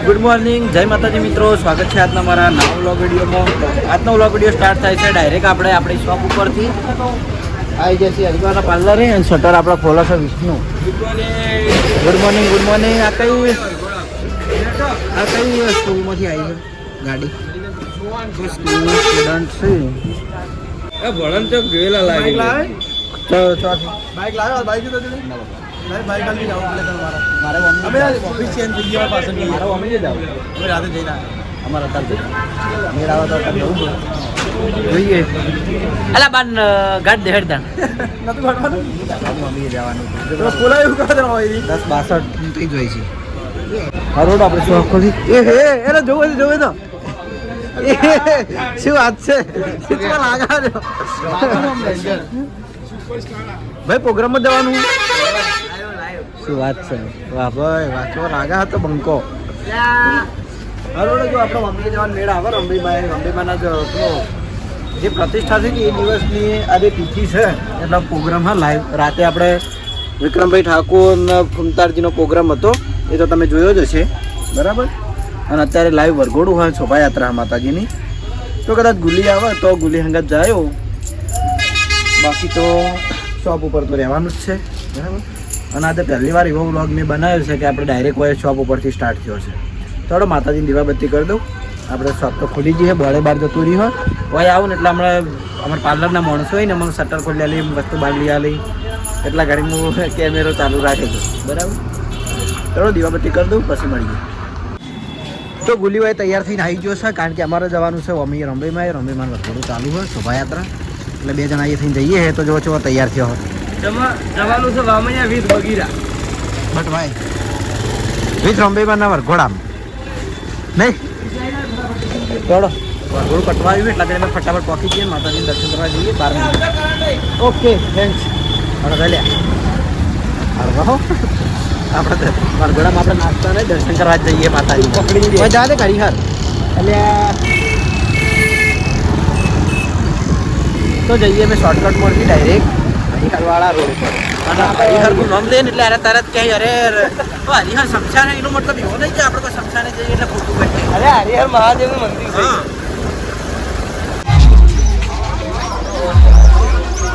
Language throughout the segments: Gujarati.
ગુડ મોર્નિંગ, જય માતાજી મિત્રો. સ્વાગત છે આજના મારા નવા વ્લોગ વિડીયોમાં. આજનો વ્લોગ વિડીયો સ્ટાર્ટ થાય છે ડાયરેક્ટ આપણે આપણી શોપ ઉપરથી આવી જશે હરિવાના પાર્લરે અને શટર આપણા ખોલો છે Vishnu. Good morning, good morning. આ કઈ સ્કૂલમાંથી આવી છે ગાડી? સ્કૂલ સ્ટુડન્ટ છે. ભણન ચોક જોયેલા લાગે. બાઈક લાવ્યો, બાઈક તો બાઈક કાલી જાવ એટલે મારે અમે ઓફિસ ચેન્જ થઈ ગયા પાછળ મારે અમે જ જાવ અમે રાતે જઈને અમારા અત્યારે મેળ આવે તો જોઈએ. અલા બાન ગાડ દે હેડતા નતું ગાડવાનું અમે જવાનું તો બોલાયું કાદર હોય 10:62 થઈ જાય છે. આ રોડ આપણે શોખ ખોલી એને જોવે તો શું વાત છે? શીખવા લાગા ભાઈ પ્રોગ્રામમાં જવાનું. શું વાત છે? વાહ ભાઈ, વાંચવા લાગા હતો બંકો. હરોડે જો આપણે મમ્મી જવાનું મેળ આવે રંભીમાના જે પ્રતિષ્ઠા છે કે એ દિવસની આજે તિથિ છે એટલે પ્રોગ્રામ હા લાઈવ રાતે આપણે વિક્રમભાઈ ઠાકોર અને ફૂમતારજીનો પ્રોગ્રામ હતો એ તો તમે જોયો જ હશે બરાબર. અને અત્યારે લાઈવ વરઘોડું હોય શોભાયાત્રા માતાજીની તો કદાચ ગુલી આવે તો ગુલી હંગાત જાયો, બાકી તો શોપ ઉપર તો રહેવાનું જ છે બરાબર. અને આજે પહેલી વાર એવો વ્લોગ મેં બનાવ્યો છે કે આપણે ડાયરેક્ટ કોઈ શોપ ઉપરથી સ્ટાર્ટ થયો છે. થોડો માતાજીની દીવાબત્તી કરી દઉં. આપણે શોપ તો ખુલી જઈએ, બહાર જતું રહી હોય હોય આવું ને એટલે હમણાં અમારા પાર્લરના માણસો હોય ને અમને શટર ખોલી આલી, વસ્તુ બાંધી આલી, એટલા ગાડી હું કેમેરો ચાલુ રાખે છે બરાબર. થોડો દીવાબત્તી કરી દઉં પછી મળીએ. તો ગુલીભાઈ તૈયાર થઈને આવી ગયો છે કારણ કે અમારે જવાનું છે અમી રંભીમાં થોડું ચાલુ હોય શોભાયાત્રા એટલે બે જણા અહીંયા થઈને જઈએ તો જો છો તૈયાર થયો હોય જવાનું છે વામૈયા વિથ બગીરા બટ ભાઈ વિથ રંભીમાં ના વરઘોડામ નહીં થોડો વરઘોડું કટવા આવ્યું એટલે અમે ફટાફટ પહોંચી જઈએ, માતાજીને દર્શન કરવા જઈએ 12 મિનિટ. Okay thanks. હવે લ્યા રહો આપણે વરઘોડામાં આપણે નાસ્તા નહીં દર્શન કરવા જઈએ માતાજી પકડી જા દે કરી હર એટલે તો જઈએ અમે શોર્ટકટ મળતી ડાયરેક્ટ હરિહરવાળા રોડ પર. અને હરિહરનું નામ લે ને એટલે અરે તરત કહે અરે હરિહર શમશાન એનો મતલબ એવો નહીં કે આપણે કોઈ શમશાને જઈએ એટલે ખોટું કહીએ. અરે હરિહર મહાદેવનું મંદિર છે.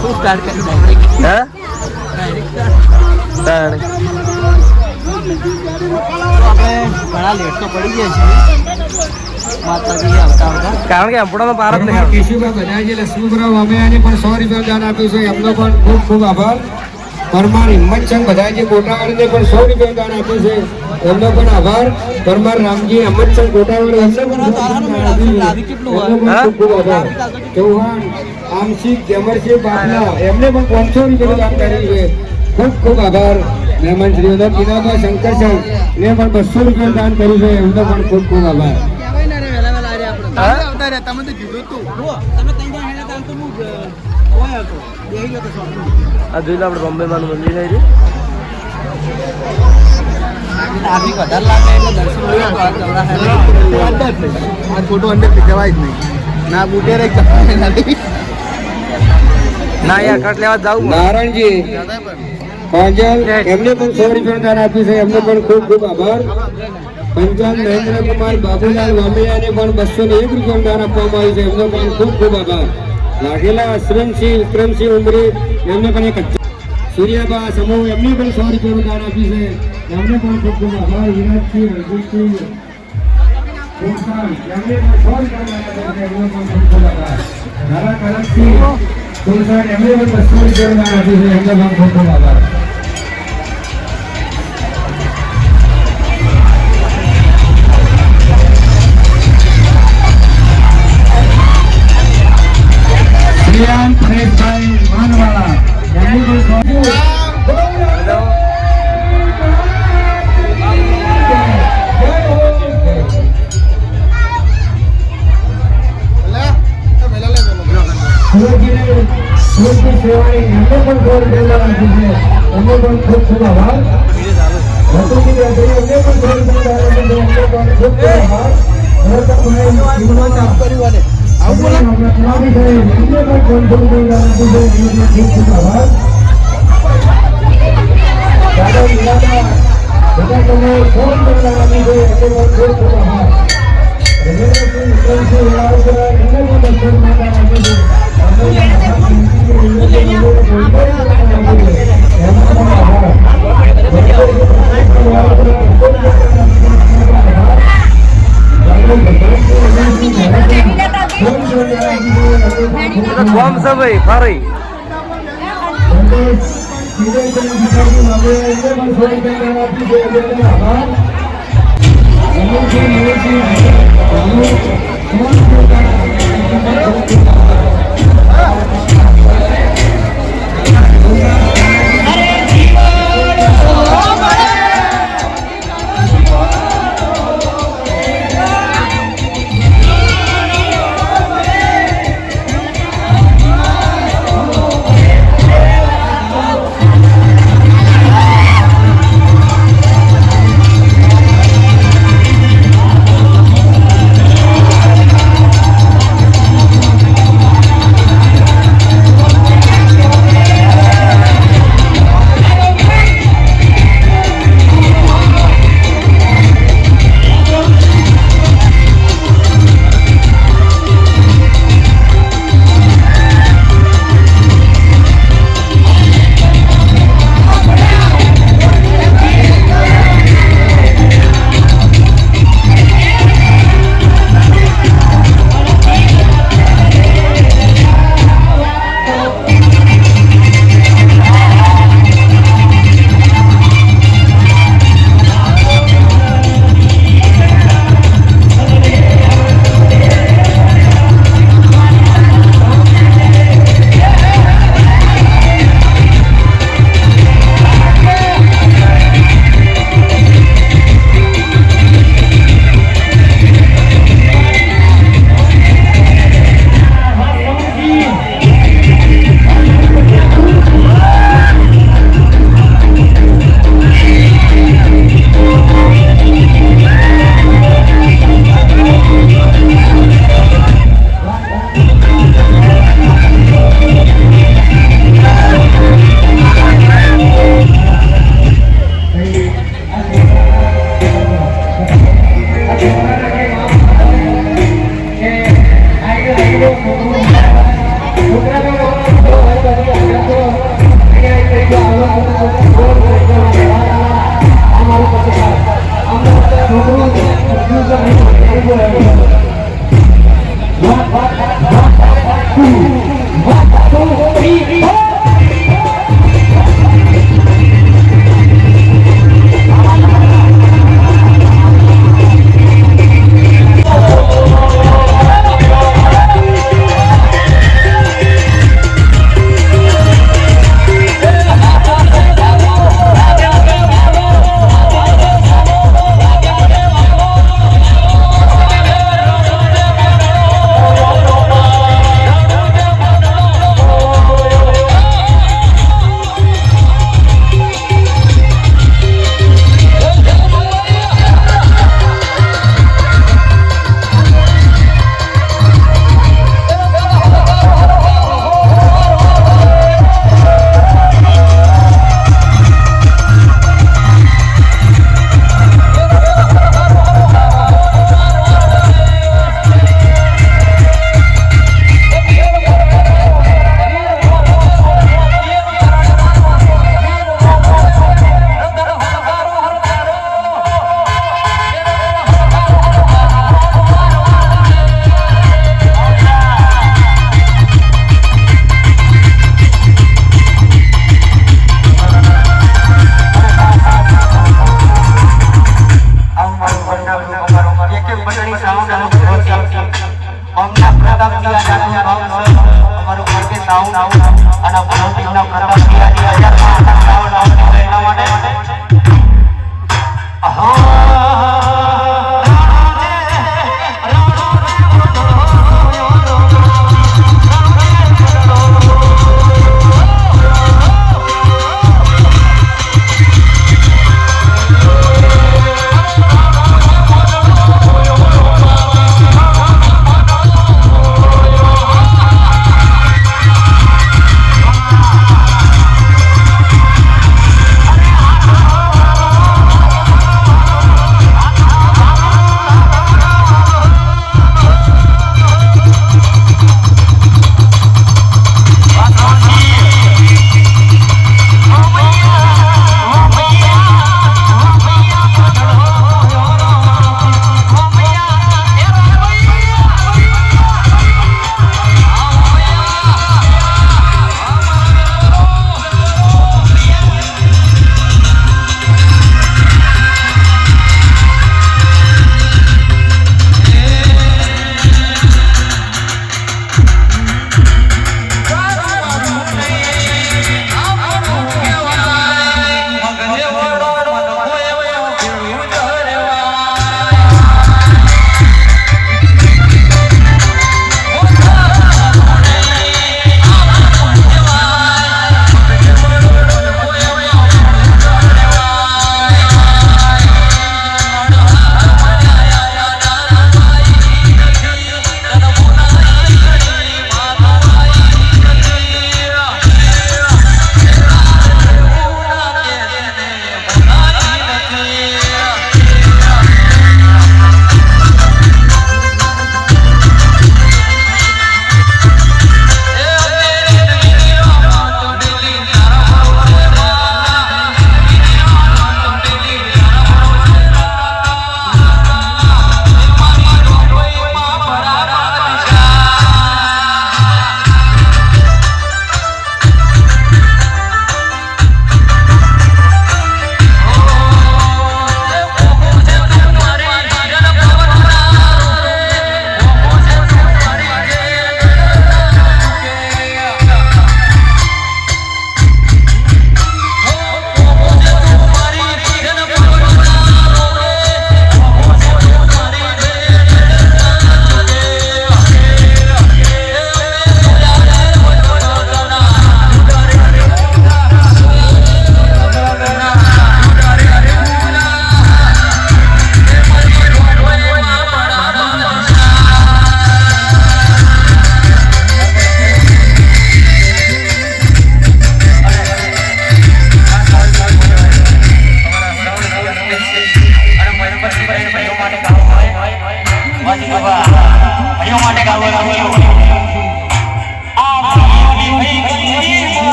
શું સ્ટાર્ટ કરી ડાયરેક્ટ આપણે ઘણા લેટ તો પડી ગયા છીએ માતાજી આવતા કારણ કે આપણો ભારત કેશુભાઈ બધાજી લક્ષ્મીપુરા વામૈયાને પણ 100 રૂપિયા દાન આપ્યું છે, એમનો પણ ખૂબ ખૂબ આભાર. પરમાર હિંમતચંદ બધાજી કોટાવાળને પણ 100 રૂપિયા દાન આપ્યું છે, એમનો પણ આભાર. પરમાર રામજી હિંમતચંદ કોટાવાળ એમને પણ ખૂબ આભાર. ચૌહાણ આમસિંહ જેમરસિંહ બાપલા એમને પણ 500 રૂપિયા દાન કર્યું છે, ખૂબ ખૂબ આભાર. મહેમાન શ્રીઓનો કિનાબા શંકરસાહેબ ને પણ 200 રૂપિયા દાન કર્યું છે, એમનો પણ ખૂબ ખૂબ આભાર. તમે તો કીધું તું તમે ત્રણ જણ હેડા તાન તો હું હોય હતો બેહી ગયો તો શોપ. આ જોઈ લો આપણે બોમ્બેમાંનું મંદિર છે રે ટ્રાફિક વધારે લાગે એટલે દર્શન લઈએ તો આ ફોટો અંદર જવાય જ નહીં ના બુટે રે ના યાર કટ લેવા જાવ. નારાયણજી કાજલ એમને પણ 100 રૂપિયા દાન આપ્યું છે, એમનો પણ ખૂબ ખૂબ આભાર. પંચાલ મહેન્દ્રકુમાર બાબુલાલ વામૈયાને પણ 201 રૂપિયા દાન આપવામાં આવ્યું છે, એમનો પણ ખૂબ ખૂબ આભાર. લાગેલા અશ્રમસિંહ વિક્રમસિંહ ઉમરી એમને પણ એક સૂર્યાબા સમૂહ એમને પણ 100 રૂપિયાનું દાન આપ્યું છે, એમને પણ ખૂબ ખૂબ આભાર. વિરાટસિંહ અર્જુનસિંહ એમને પણ 100 રૂપિયા દાન આપ્યું છે, એમનો પણ ખૂબ ખૂબ આભાર. ધારા કરણસિંહ એમને પણ 200 રૂપિયાનું દાન આપ્યું છે, એમનો પણ ખૂબ ખૂબ આભાર. પરેશભાઈ માનવાલા એમની પણ ખૂબ ખૂબ આભાર. બધા તમે ફોન કરતા આપી છે એટલે ખૂબ ખૂબ આભાર. રેલવેથી વિક્રમસિંહ વેળાવદર એને પણ દર્શન માતા આપી છે. કોમ છે ભાઈ ફરી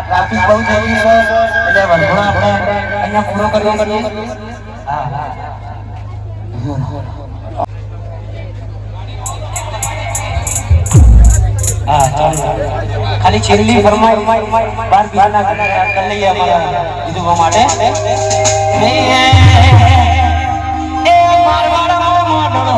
ટ્રાફિક બહુ થઈ ગયું છે એટલે વરઘોડો આપણે અહીંયા પૂરો કરવો કરીએ. હા હા હા ચાલો ખાલી છેલ્લી ફરમાઈ 12 બીજના કરી લઈએ અમારા વિધવા માટે. એ મારવાડા મોડો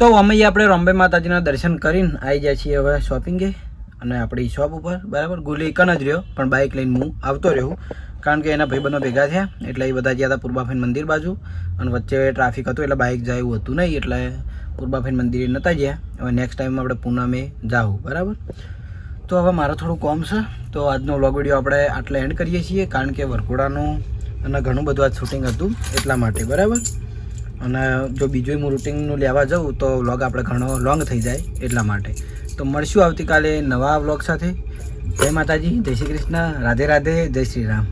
તો અમે આપણે રોમ્બે માતાજીના દર્શન કરીને આવી જાય છીએ હવે શોપિંગે અને આપણી શોપ ઉપર બરાબર. ગુલી એક જ રહ્યો પણ બાઇક લઈને હું આવતો રહ્યો કારણ કે એના ભાઈબંધો ભેગા થયા એટલે એ બધા ગયા હતા પૂર્બાફેન મંદિર બાજુ અને વચ્ચે ટ્રાફિક હતું એટલે બાઇક જાય એવું હતું નહીં એટલે પૂર્બાફેન મંદિરે નહોતા ગયા. હવે નેક્સ્ટ ટાઈમ આપણે પૂનામે જાઉં બરાબર. તો હવે મારે થોડું કોમ છે તો આજનો વ્લોગ વિડીયો આપણે આટલે એન્ડ કરીએ છીએ કારણ કે વરઘોડાનું અને ઘણું બધું આજ શૂટિંગ હતું એટલા માટે બરાબર. અને જો બીજું હું રૂટિનનું લેવા જાઉં તો વ્લોગ આપણે ઘણો લોંગ થઈ જાય એટલા માટે. તો મળશું આવતીકાલે નવા વ્લોગ સાથે. જય માતાજી, જય શ્રી કૃષ્ણ, રાધે રાધે, જય શ્રી રામ.